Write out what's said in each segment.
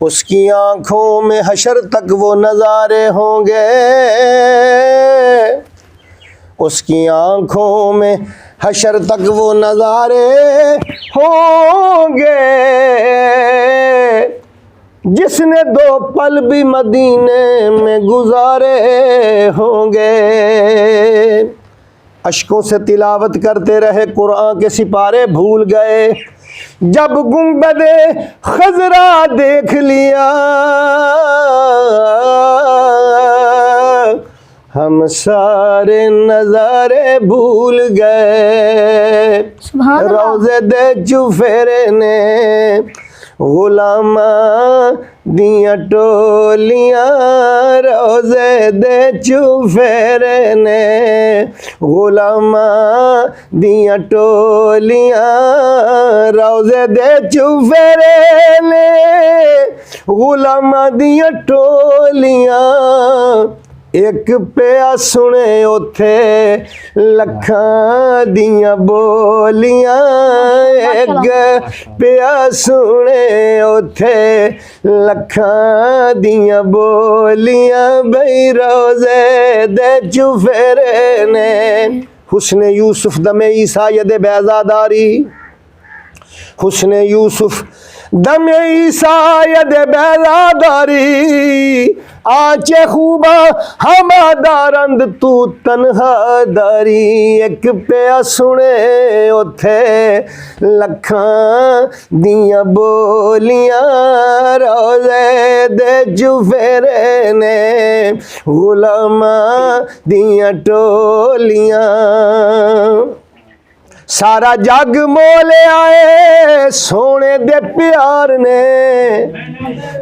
उसकी आंखों में हशर तक वो नज़ारे होंगे, उसकी आंखों में हशर तक वो नज़ारे होंगे। जिसने 2 पल भी मदीने में गुजारे होंगे। अश्कों से तिलावत करते रहे कुरान के सिपारे भूल गए। जब गुंबदे खजरा देख लिया हम सारे नज़ारे भूल गए। रोज़े दे चुफेरे ने गुलामा दिया टोलियां, रोज़े दे चुफेरे ने गुलामा दिया टोलियां, रोज़े दे चुफेरे ने गुलामा दिया टोलियां। एक पिया सुने उथे लखां दियां बोलियां, एक पिया सुने उथे लखां दियां बोलियां। बई रोज़े दे चुफेरे ने हुस्ने यूसुफ दमे ईसा यदे बैज़ादारी, हुस्ने यूसुफ दमे ईसा यदे बैज़ादारी। आचे खूबा हमादारंद तू तनहा दारी, एक पिया सुने उथे लखां दियां बोलियां, रोज़े दे चुफेरे ने गुलामा दियां टोलियां। सारा जग मोले आए सोने दे प्यार ने,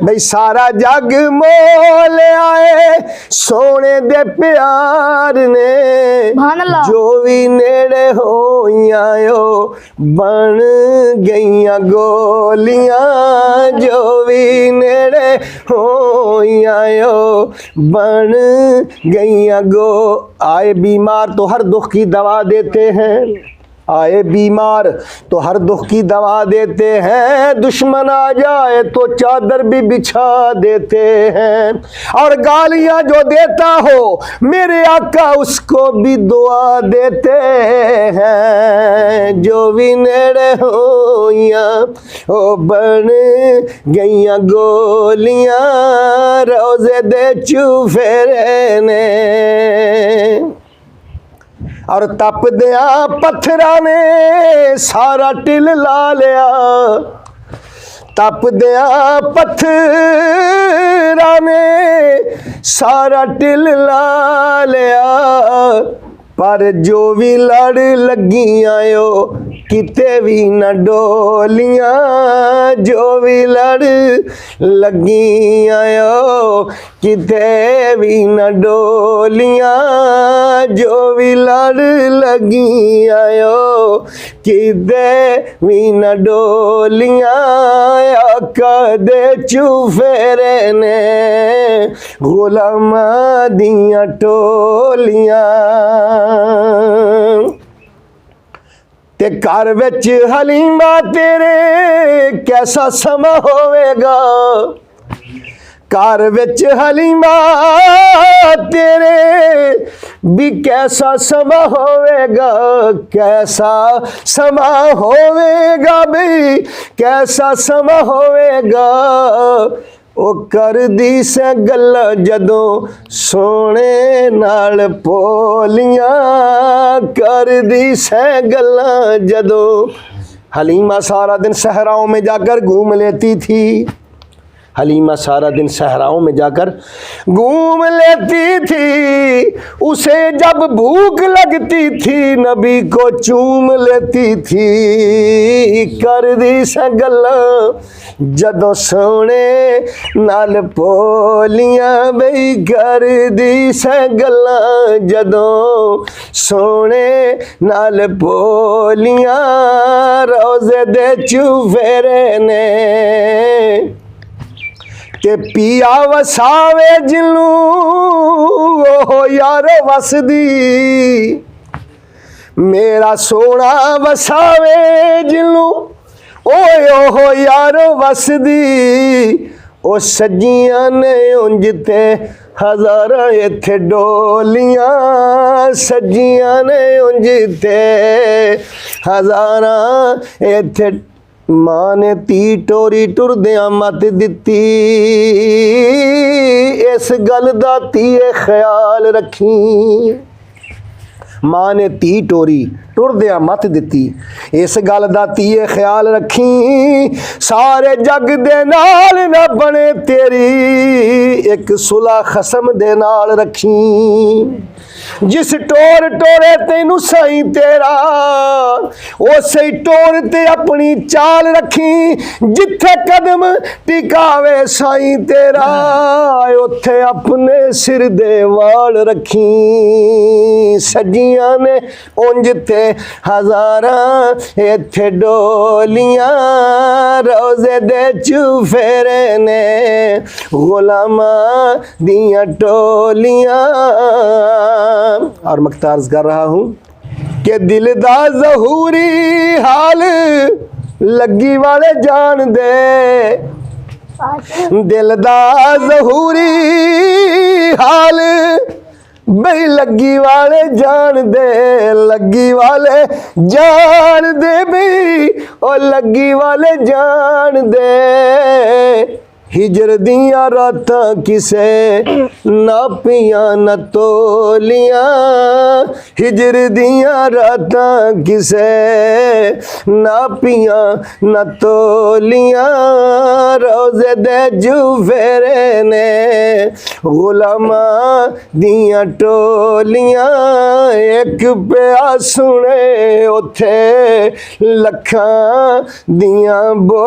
बई सारा जग मोले आए सोने दे प्यार ने। जो भी नेड़े होइयां बन गईयां गोलियां, जो भी नेड़े होइयां बन गईयां गो। आए बीमार तो हर दुख की दवा देते हैं, आए बीमार तो हर दुख की दवा देते हैं। दुश्मन आ जाए तो चादर भी बिछा देते हैं। और गालियां जो देता हो मेरे आका उसको भी दुआ देते हैं। जो भी नेड़े होइयां ओ बन गईयां गोलियां, रोज़े दे चुफेरे ने। और तप दिया पत्थरा ने सारा टिल ला लिया, तप दिया पत्थरा ने सारा टिल ला लिया। पर जो भी लड़ लगियां किते भी न डोलियां, जो भी लड़ लगियां किते भी न डोलियां, जो भी लड़ लगियां किते भी न डोलियां। आका दे चुफेरे ने गुलामा दियां टोलियां। ते घर विच हलीमा तेरे कैसा समा होवेगा, घर विच हलीमा तेरे भी कैसा समा होवेगा। कैसा समा होवेगा भी कैसा समा होवेगा। ओ कर दी से गल्लां जदों सोने नाल पोलियां, कर दी से गल्लां जदों। हलीमा सारा दिन सहराओं में जाकर घूम लेती थी, हलीमा सारा दिन सहराओं में जाकर घूम लेती थी। उसे जब भूख लगती थी नबी को चूम लेती थी। कर दी से गल्लां जदों सोने नाल पोलियां, बई कर दी से गल्लां जदों सोने नाल पोलियां। रोज़े दे चुफेरे ने ते पिया वसावे जिनू ओ यार वसदी, मेरा सोना वसावे जिनू ओए ओहो यारो वसदी। ਉਹ ਸੱਜੀਆਂ ਨੇ ਉਂਝ ਤੇ ਹਜ਼ਾਰਾਂ ਇੱਥੇ ਡੋਲੀਆਂ, ਸੱਜੀਆਂ ਨੇ ਉਂਝ ਤੇ ਹਜ਼ਾਰਾਂ ਇੱਥੇ। ਮਾਂ ਨੇ ਧੀ ਟੋਰੀ ਟੁਰਦਿਆਂ ਮੱਤ ਦਿੱਤੀ, ਇਸ ਗੱਲ ਦਾ ਧੀਏ ਖਿਆਲ ਰੱਖੀ। ਮਾਂ ਨੇ ਧੀ ਟੋਰੀ ਟੁਰਦਿਆਂ ਮੱਤ ਦਿੱਤੀ, ਇਸ ਗੱਲ ਦਾ ਧੀਏ ਖਿਆਲ ਰੱਖੀ। ਸਾਰੇ ਜੱਗ ਦੇ ਨਾਲ ਨਾ ਬਣੇ ਤੇਰੀ, ਇੱਕ ਸੁਲਾ ਖਸਮ ਦੇ ਨਾਲ ਰੱਖੀ। ਜਿਸ ਟੋਰ ਟੋਰੇ ਤੈਨੂੰ ਸਾਈਂ ਤੇਰਾ, ਉਸੇ ਟੋਰ ਤੇ ਆਪਣੀ ਚਾਲ ਰੱਖੀ। ਜਿੱਥੇ ਕਦਮ ਟਿਕਾਵੇ ਸਾਈਂ ਤੇਰਾ, ਉੱਥੇ ਆਪਣੇ ਸਿਰ ਦੇ ਵਾਲ ਰੱਖੀ। ਸੱਜੀਆਂ ਨੇ ਉਂਝ ਤੇ ਹਜ਼ਾਰਾਂ ਇੱਥੇ ਡੋਲੀਆਂ, ਰੋਜ਼ੇ ਦੇ ਚੁਫੇਰੇ ਨੇ ਗੁਲਾਮਾਂ ਦੀਆਂ टोलियां। और मक्ता अर्ज कर रहा हूँ कि दिल दा ज़हूरी हाल लगी वाले जान दे, दिल दा ज़हूरी हाल बई लगी वाले जान दे, लगी वाले जान दे बई ओ लगी वाले जान दे। हिजर दियां रातां किसे नापियां न तोलियां, हिजर दियां रातां किसे नापियां न तोलियां। रोज़े दे जुफेरे ने गुलामां दियां टोलियां, एक पिया सुने उथे लखां दियां बो।